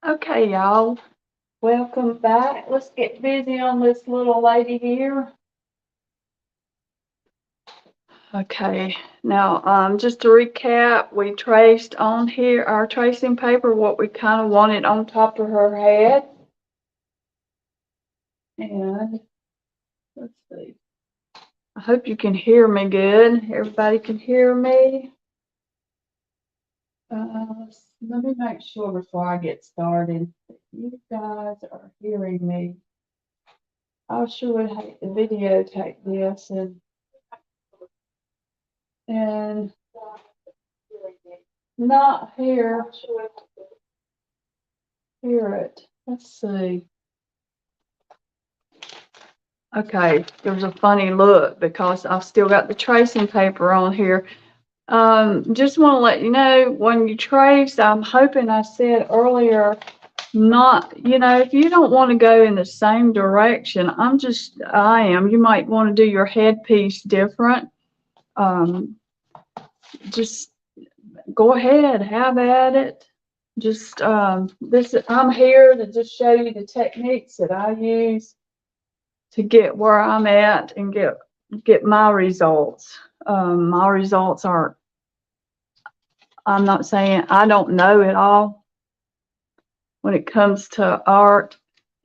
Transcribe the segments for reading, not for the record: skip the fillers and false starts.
Okay, y'all, welcome back. Let's get busy on this little lady here. Okay, now just to recap, we traced on here our tracing paper what we kind of wanted on top of her head. And let's see. I hope you can hear me good. Everybody can hear me. Let me make sure before I get started that you guys are hearing me. I sure would hate to videotape this and not hear it. Let's see. Okay, there's a funny look because I've still got the tracing paper on here. Just want to let you know when you trace, I'm hoping I said earlier, not, if you don't want to go in the same direction, you might want to do your headpiece different. Just go ahead, have at it. Just I'm here to just show you the techniques that I use to get where I'm at and get my results. My results are, I'm not saying I don't know it all when it comes to art.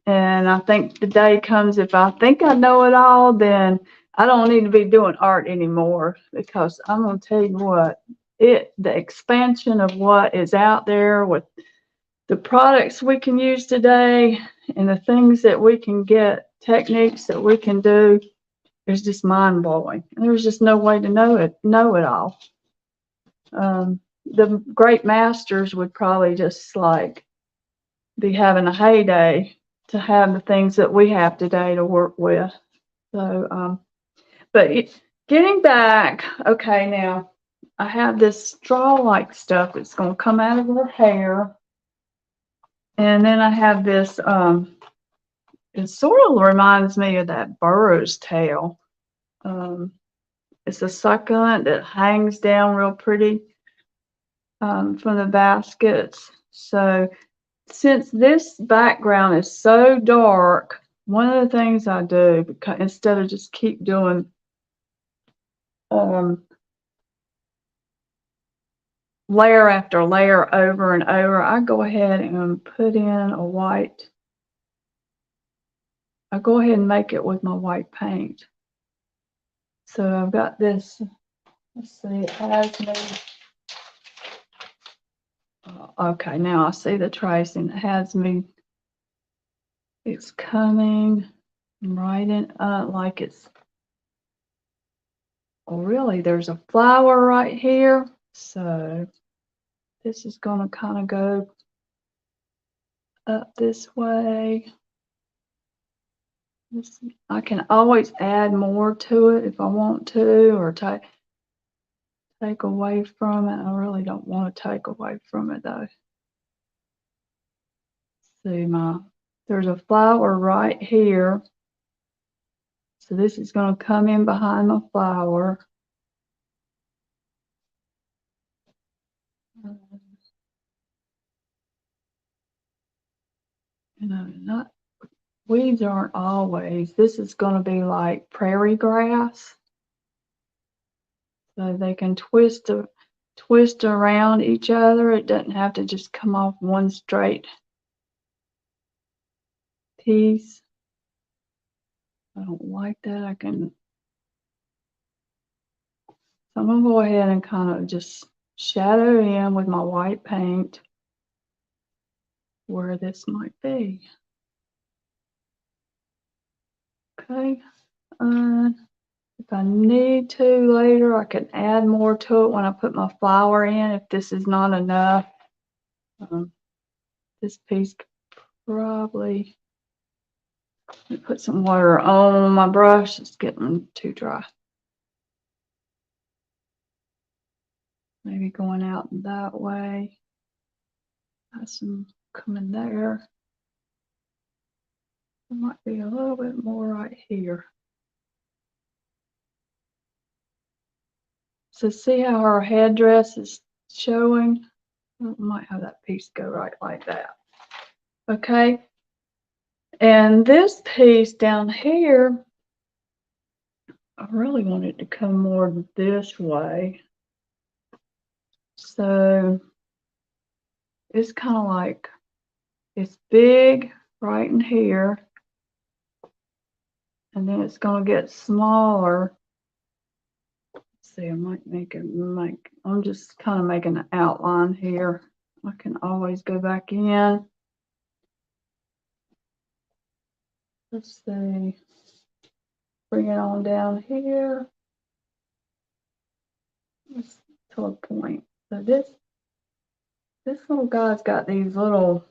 And I think the day comes, if I think I know it all, then I don't need to be doing art anymore, because I'm going to tell you what, the expansion of what is out there with the products we can use today and the things that we can get, techniques that we can do, is just mind blowing. There's just no way to know it all. The great masters would probably just like be having a heyday to have the things that we have today to work with. So, but getting back, okay, now I have this straw-like stuff that's going to come out of her hair. And then I have this, it sort of reminds me of that burro's tail. It's a succulent that hangs down real pretty from the baskets. So since this background is so dark, one of the things I do, because instead of just keep doing layer after layer over and over, I go ahead and put in a white. I go ahead and make it with my white paint. So I've got this, let's see, it has me. Okay, now I see the tracing. It has me, it's coming right in, like it's, oh, really, there's a flower right here. So this is going to kind of go up this way. I can always add more to it if I want to, or take away from it. I really don't want to take away from it though. See, there's a flower right here. So this is going to come in behind my flower. Not weeds aren't always. This is going to be like prairie grass. So they can twist around each other. It doesn't have to just come off one straight piece. I don't like that. So I'm going to go ahead and kind of just shadow in with my white paint where this might be. Okay. If I need to later, I can add more to it when I put my flower in, if this is not enough. This piece could probably, let me put some water on my brush. It's getting too dry. Maybe going out that way. Got some coming there. There might be a little bit more right here. So see how her headdress is showing? I might have that piece go right like that. Okay. And this piece down here, I really want it to come more this way. So it's kind of like, it's big right in here. And then it's going to get smaller. Let's see, I might I'm just kind of making an outline here. I can always go back in. Let's see. Bring it on down here. Just to a point. So this little guy's got these little,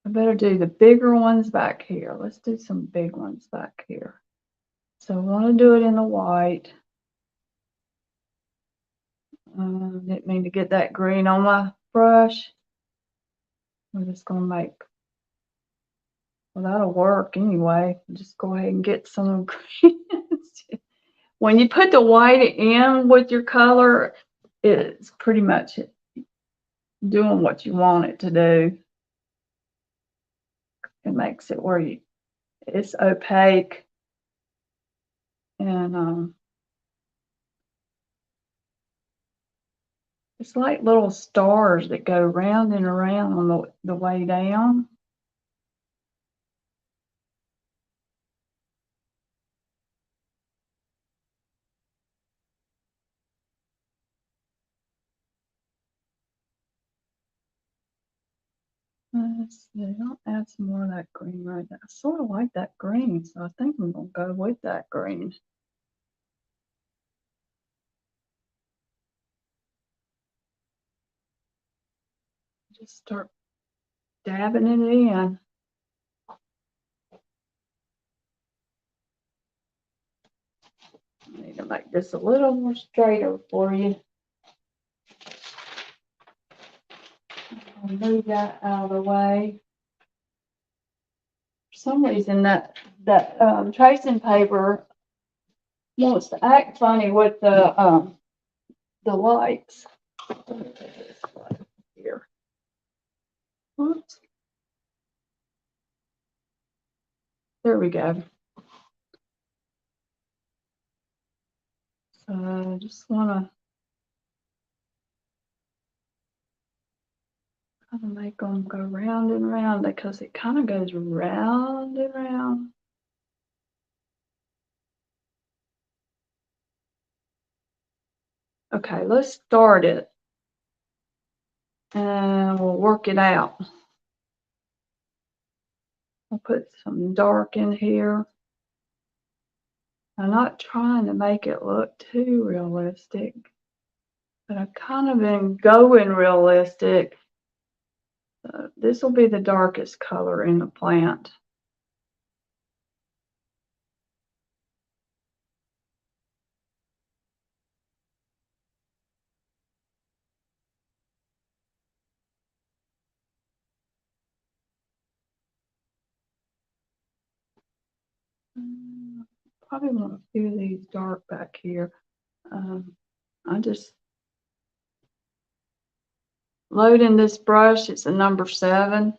I better do the bigger ones back here. Let's do some big ones back here. So I want to do it in the white. Didn't mean to get that green on my brush. We're just going to make, well, that'll work anyway. Just go ahead and get some green. When you put the white in with your color, it's pretty much doing what you want it to do. It makes it where it's opaque. And it's like little stars that go round and around on the way down. Let's see, I'll add some more of that green right there. I sort of like that green, so I think I'm going to go with that green. Just start dabbing it in. I need to make this a little more straighter for you. I'll move that out of the way. For some reason, that tracing paper wants to act funny with the lights. Here. Oops. There we go. So I just want to kind of make them go round and round because it kind of goes round and round. Okay, let's start it. And we'll work it out. I'll put some dark in here. I'm not trying to make it look too realistic, but I've kind of been going realistic. This will be the darkest color in the plant. Probably want a few of these dark back here. I just loading this brush. It's a number 7.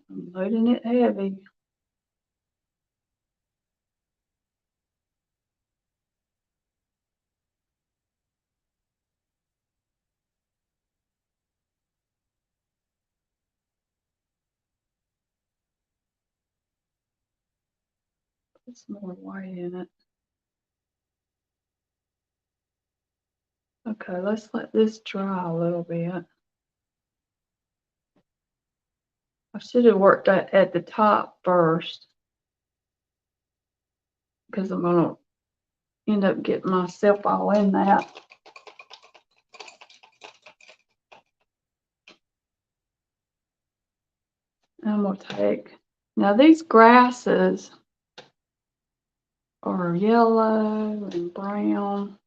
I'm loading it heavy. Put some more white in it. Okay, let's let this dry a little bit. I should have worked at the top first because I'm going to end up getting myself all in that. And we'll take, now these grasses are yellow and brown.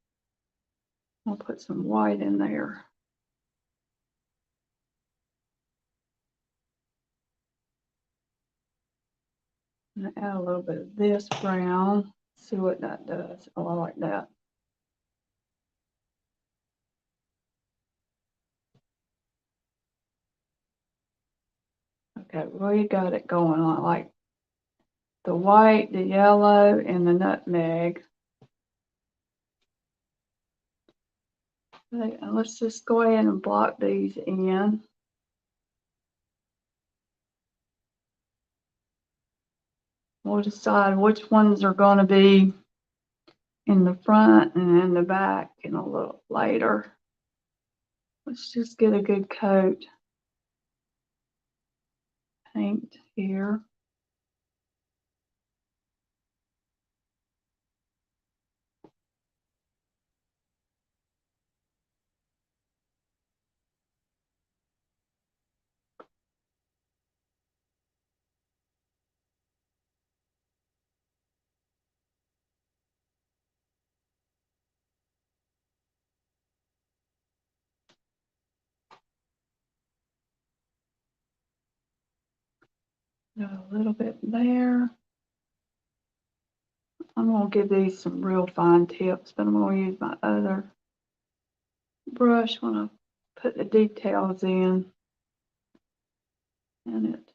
I'll put some white in there. And add a little bit of this brown. See what that does. Oh, I like that. Okay, we got it going on like the white, the yellow, and the nutmeg. Okay, and let's just go ahead and block these in. We'll decide which ones are going to be in the front and in the back in a little later. Let's just get a good coat. Paint here. Got a little bit there. I'm going to give these some real fine tips, but I'm going to use my other brush when I put the details in it.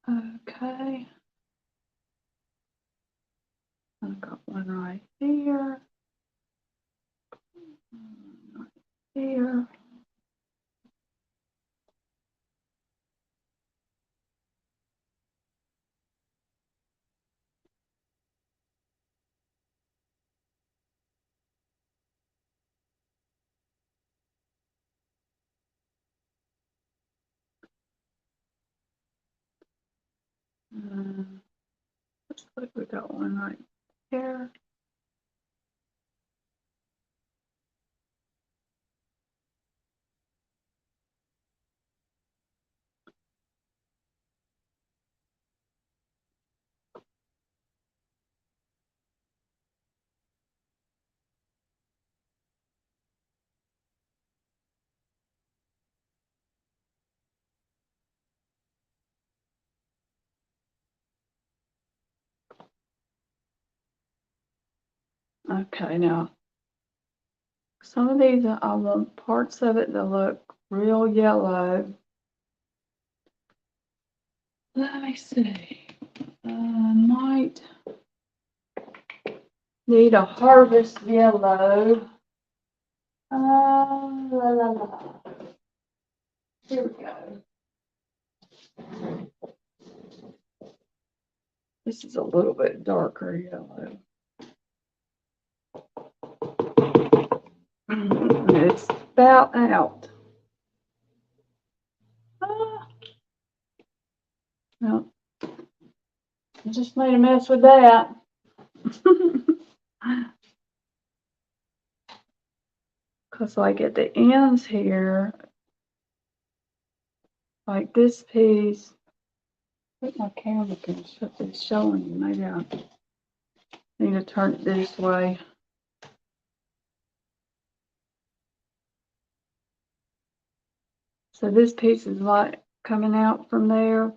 Okay. I've got one right here. Right here. Looks like we got one right here. Okay, now some of these I want parts of it to look real yellow. Let me see. Might need a harvest yellow. La, la, la. Here we go. This is a little bit darker yellow. It's about out. No, I just made a mess with that. Because like at the ends here, like this piece, I think my camera can it's showing you. Maybe I need to turn it this way. So this piece is like coming out from there.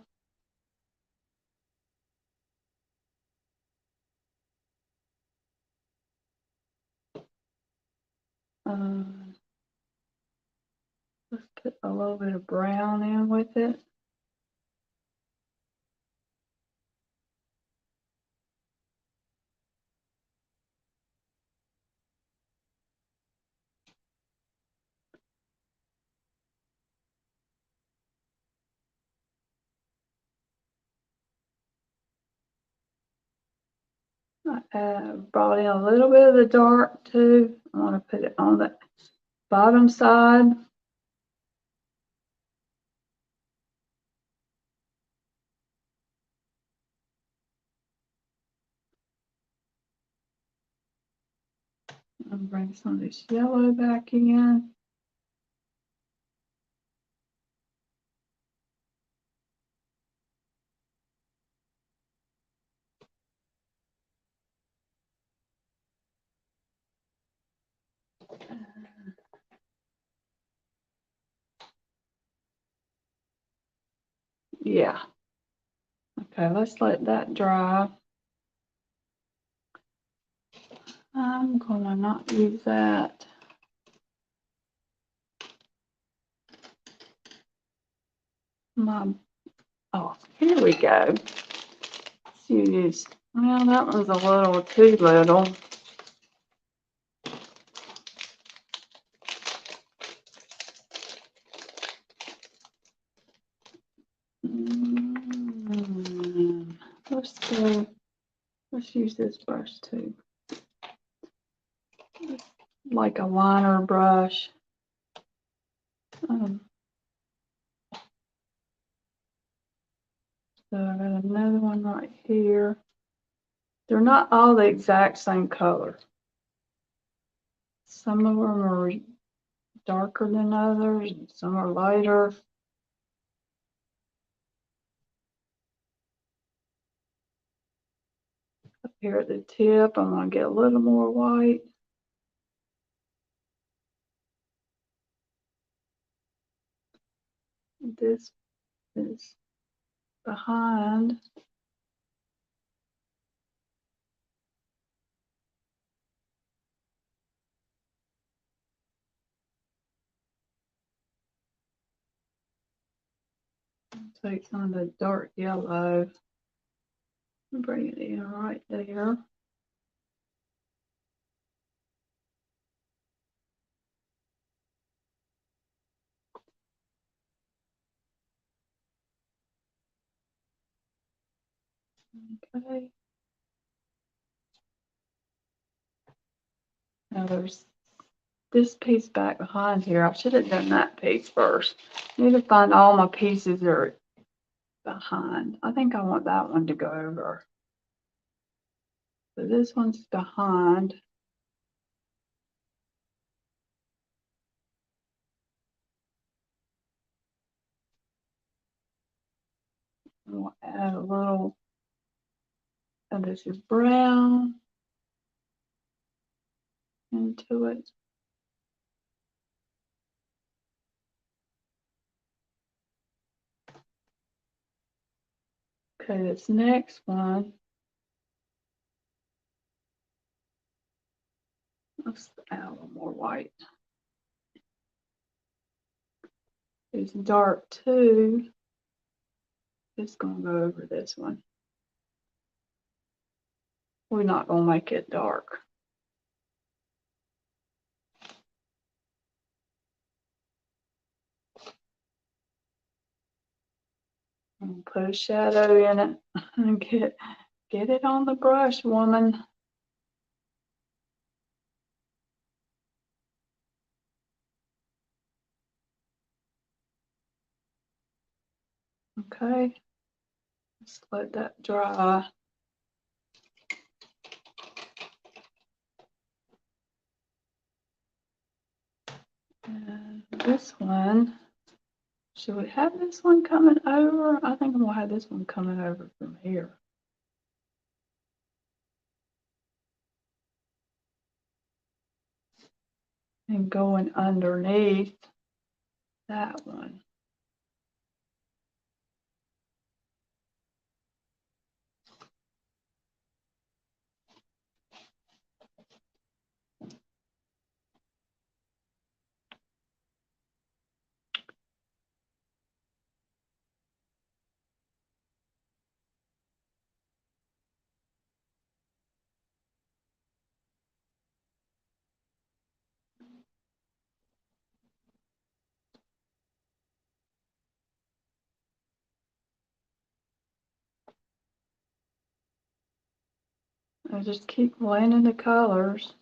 Let's put a little bit of brown in with it. I brought in a little bit of the dark too. I want to put it on the bottom side. I'll bring some of this yellow back in. Yeah. Okay, let's let that dry. I'm gonna not use that. Oh, here we go. Let's use, well, that one's a little too little. Let's use this brush too. Like a liner brush. So I got another one right here. They're not all the exact same color. Some of them are darker than others, and some are lighter. Up here at the tip, I'm going to get a little more white. This is behind. Take some of the dark yellow and bring it in right there. Okay. Now there's this piece back behind here. I should have done that piece first. I need to find all my pieces that are behind. I think I want that one to go over. So this one's behind. And we'll add a little of this brown into it. Okay, this next one, let's add a little more white. It's dark too. It's gonna go over this one. We're not gonna make it dark. And put a shadow in it and get it on the brush, woman. Okay, just let that dry. And this one, should we have this one coming over? I think I'm gonna have this one coming over from here. And going underneath that one. I just keep blending the colors.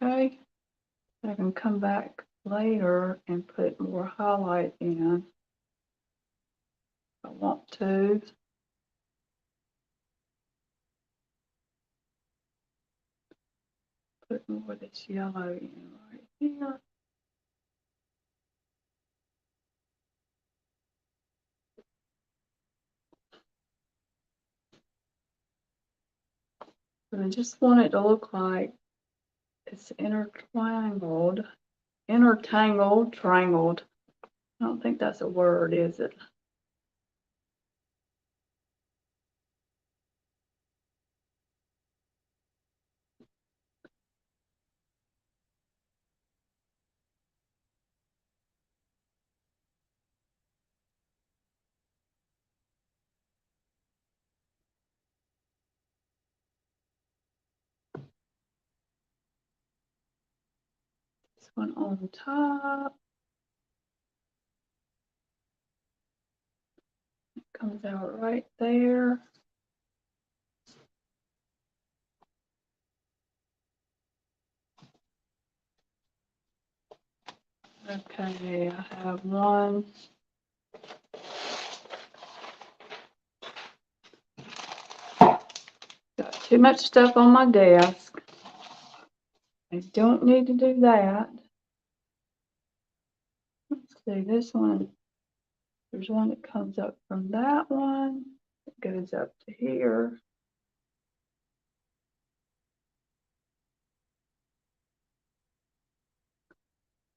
Okay, I can come back later and put more highlight in if I want to. Put more of this yellow in right here. But I just want it to look like it's intertangled, triangled. I don't think that's a word, is it? This one on top. It comes out right there. Okay, I have one. Got too much stuff on my desk. I don't need to do that. Let's see, this one, there's one that comes up from that one. It goes up to here.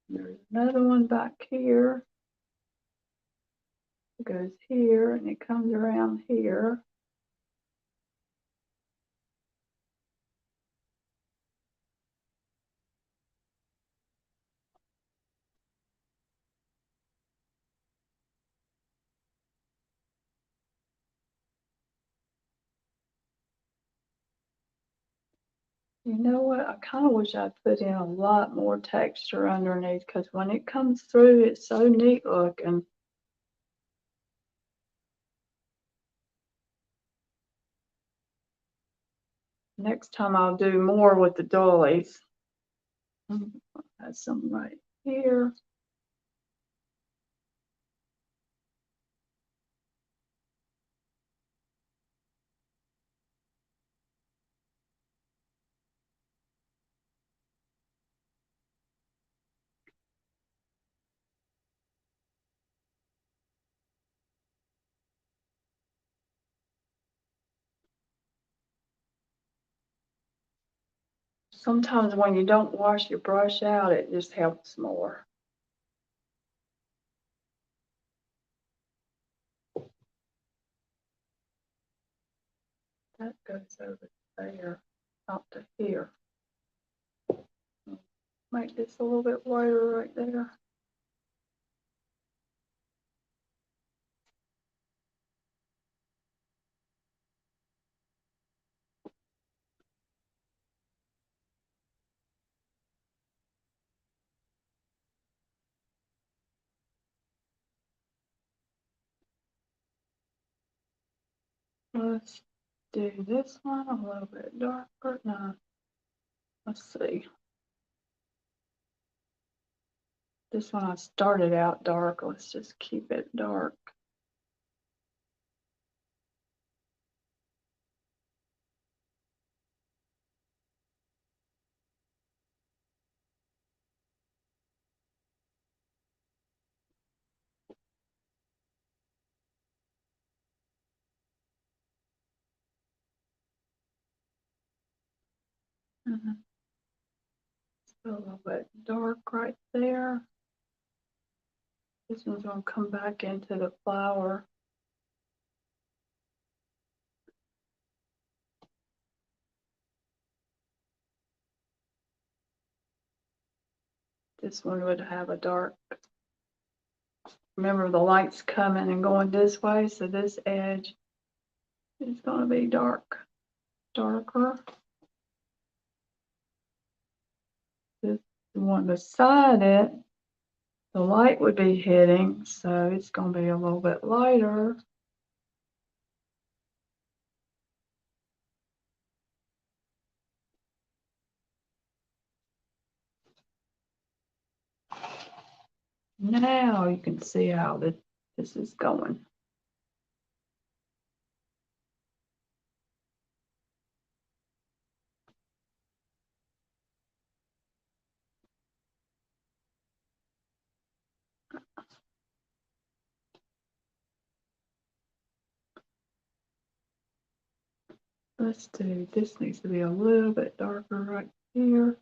There's another one back here. It goes here and it comes around here. You know what? I kind of wish I'd put in a lot more texture underneath because when it comes through, it's so neat looking. Next time I'll do more with the dollies. Have some right here. Sometimes when you don't wash your brush out, it just helps more. That goes over there, up to here. Make this a little bit wider right there. Let's do this one a little bit darker. No, let's see. This one I started out dark. Let's just keep it dark. A little bit dark right there. This one's going to come back into the flower. This one would have a dark. Remember, the light's coming and going this way, so this edge is going to be darker. This one beside it, the light would be hitting, so it's going to be a little bit lighter. Now you can see how this is going. Let's do, this needs to be a little bit darker right here.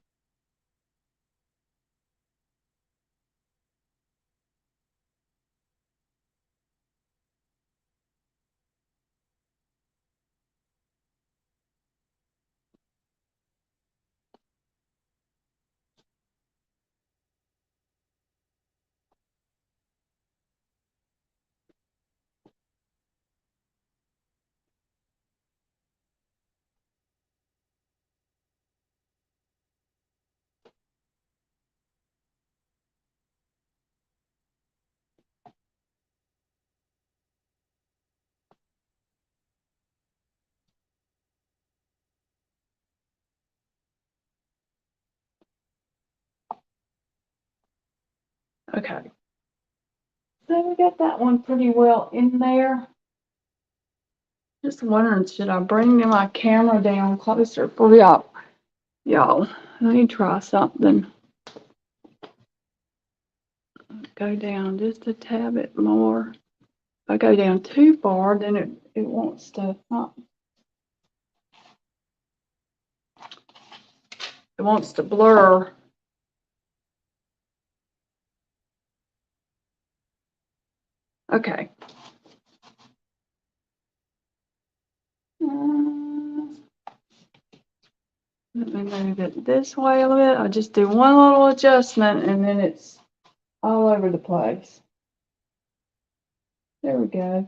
Okay. So we got that one pretty well in there. Just wondering, should I bring my camera down closer for y'all? Y'all, let me try something. Go down just a tad bit more. If I go down too far, then it wants to, it wants to blur. Okay. Let me move it this way a little bit. I'll just do one little adjustment and then it's all over the place. There we go.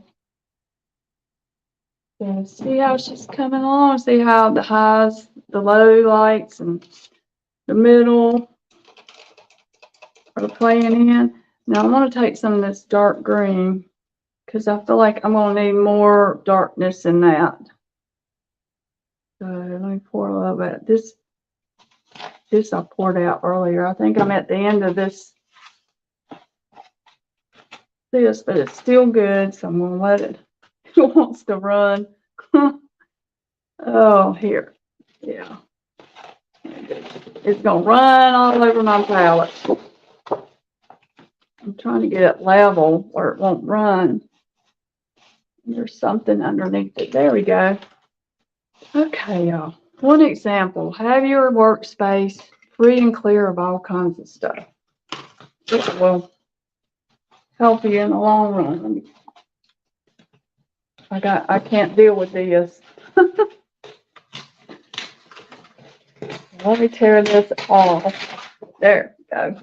So see how she's coming along? See how the highs, the low lights, and the middle are playing in? Now I'm going to take some of this dark green because I feel like I'm going to need more darkness in that. So let me pour a little bit. This I poured out earlier. I think I'm at the end of this, but it's still good, so I'm going to let it. It wants to run. Oh, here. Yeah. It's going to run all over my palette. I'm trying to get it level where it won't run. There's something underneath it. There we go. Okay, y'all. One example. Have your workspace free and clear of all kinds of stuff. It will help you in the long run. I can't deal with this. Let me tear this off. There we go.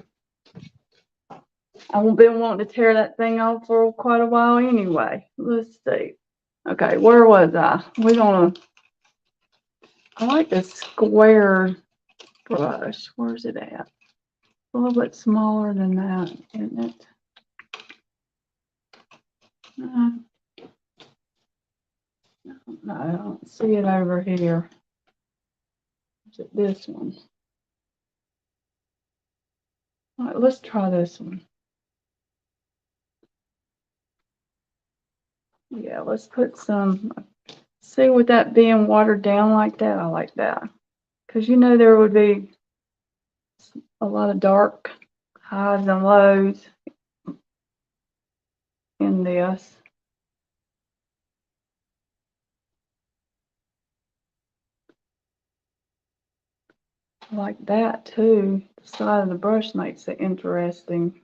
I've been wanting to tear that thing off for quite a while anyway. Let's see. Okay, where was I? I like this square brush. Where's it at? A little bit smaller than that, isn't it? No, I don't see it over here. Is it this one? All right, let's try this one. Yeah, let's put some, see, with that being watered down like that, I like that. Because you know there would be a lot of dark highs and lows in this. I like that too. The side of the brush makes it interesting.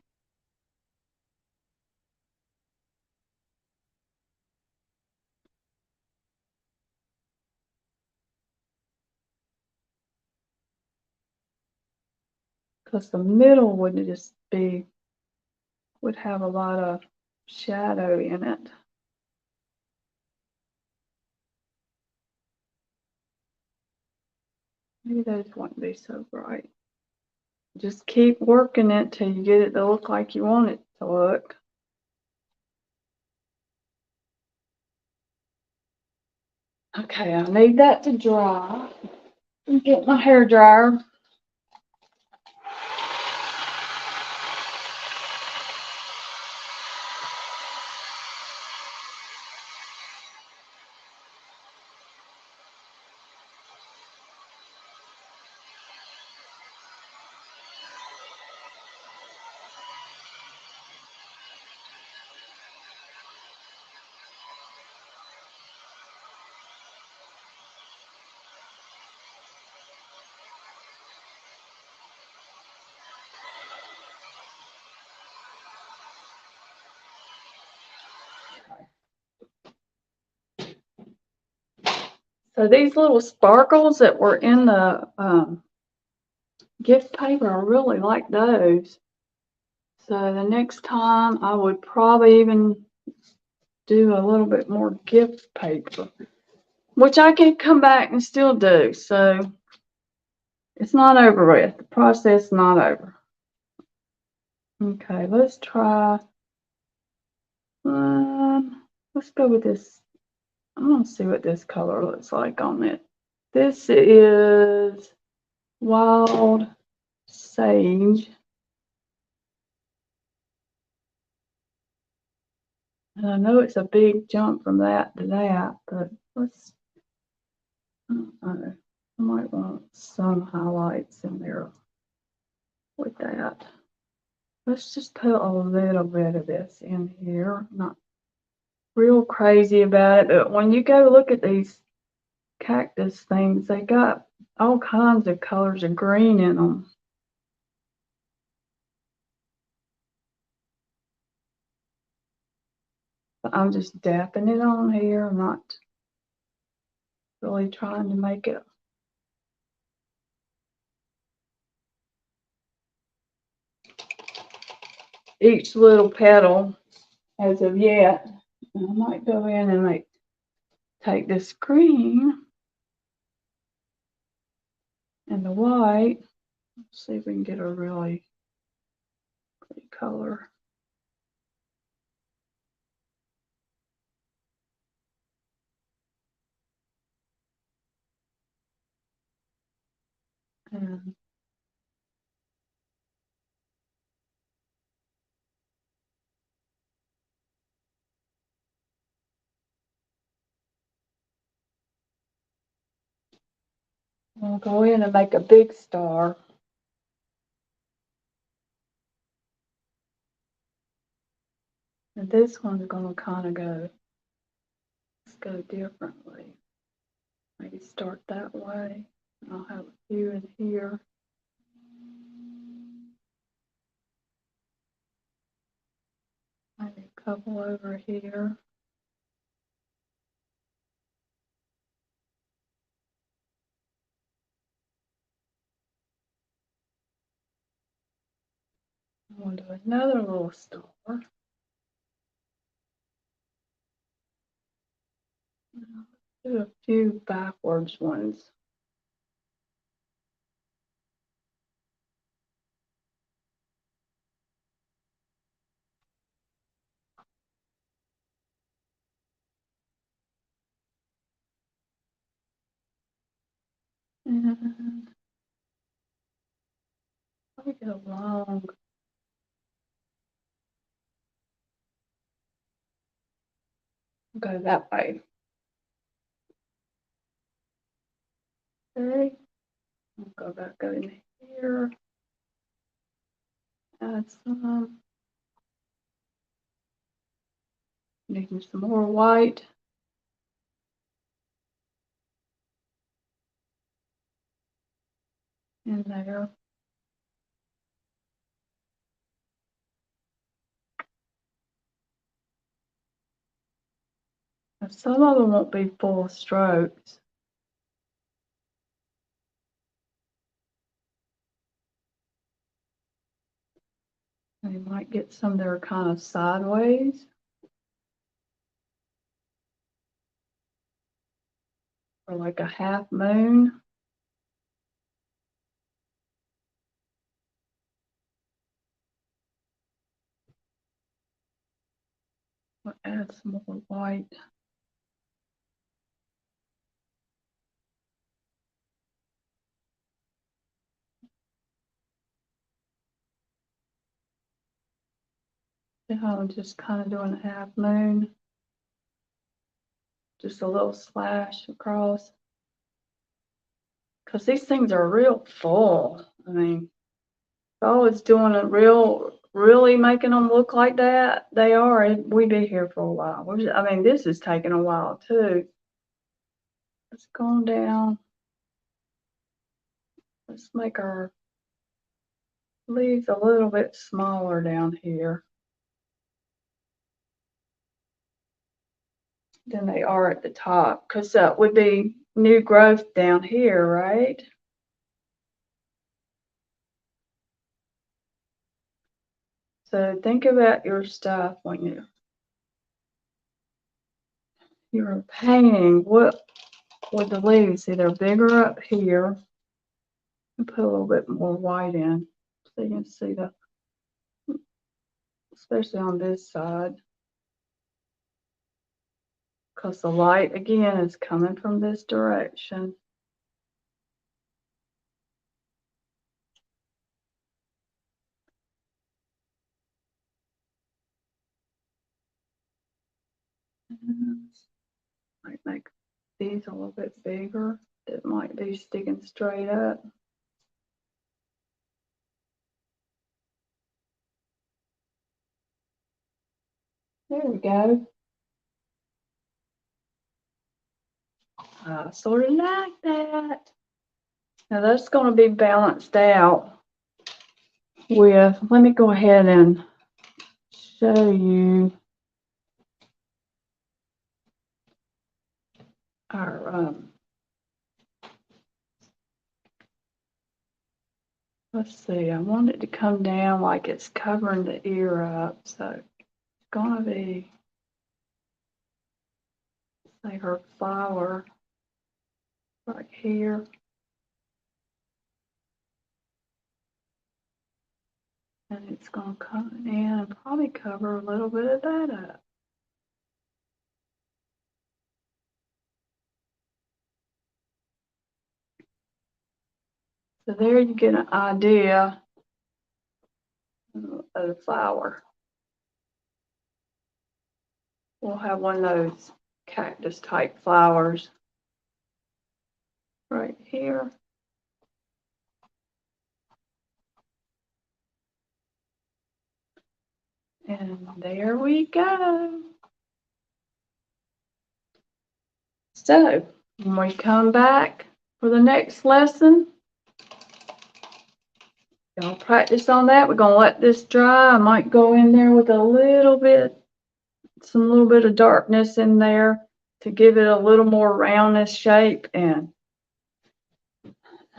Because the middle would have a lot of shadow in it. Maybe those won't be so bright. Just keep working it till you get it to look like you want it to look. Okay, I need that to dry. Get my hair dryer. So these little sparkles that were in the gift paper, I really like those. So the next time I would probably even do a little bit more gift paper, which I can come back and still do. So it's not over with. The process is not over. Okay, let's try. Let's go with this. I want to see what this color looks like on it. This is Wild Sage. And I know it's a big jump from that to that, but let's, I don't know. I might want some highlights in there with that. Let's just put a little bit of this in here. Not real crazy about it, but when you go look at these cactus things, they got all kinds of colors of green in them. But I'm just dapping it on here. I'm not really trying to make it each little petal as of yet. I might go in and take this green and the white. Let's see if we can get a really pretty color. And we'll go in and make a big star. And this one's going to kind of go, let's go differently. Maybe start that way. I'll have a few in here. Maybe a couple over here. I'll do another little star. Do a few backwards ones. And probably get a long. Go that way. Okay. I'll go back in here. Add some. Making some more white. In there. Now, some of them won't be full strokes. And you might get some that are kind of sideways. Or like a half moon. I'll add some more white. See how I'm just kind of doing a half moon. Just a little slash across. Because these things are real full. I mean, if I was doing a really making them look like that, they are, we'd be here for a while. I mean, this is taking a while too. Let's go down. Let's make our leaves a little bit smaller down here. than they are at the top, because that would be new growth down here, right? So think about your stuff when you're painting. What with the leaves? See, they're bigger up here. And put a little bit more white in so you can see the, especially on this side, because the light again is coming from this direction. Might make these a little bit bigger. It might be sticking straight up. There we go. I sort of like that. Now that's going to be balanced out with, let me go ahead and show you our, let's see, I want it to come down like it's covering the ear up. So it's going to be, say, her flower right here. And it's going to come in and probably cover a little bit of that up. So there you get an idea of the flower. We'll have one of those cactus type flowers right here. And there we go. So when we come back for the next lesson, y'all practice on that. We're gonna let this dry. I might go in there with a little bit of darkness in there to give it a little more roundness shape, and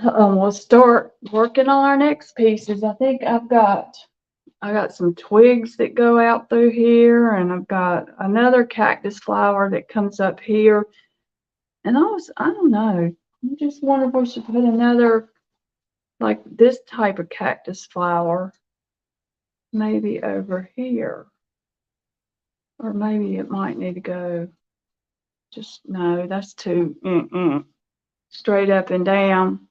we'll start working on our next pieces. I think I got some twigs that go out through here, and I've got another cactus flower that comes up here. And I don't know, I just wonder if we should put another, like this type of cactus flower, maybe over here. Or maybe it might need to go, just, no, that's too straight up and down.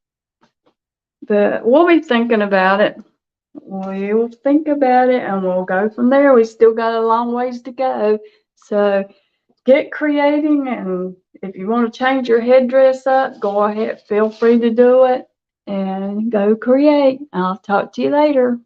But we'll be thinking about it. We'll think about it and we'll go from there. We still got a long ways to go. So get creating, and if you want to change your headdress up, go ahead, feel free to do it and go create. I'll talk to you later.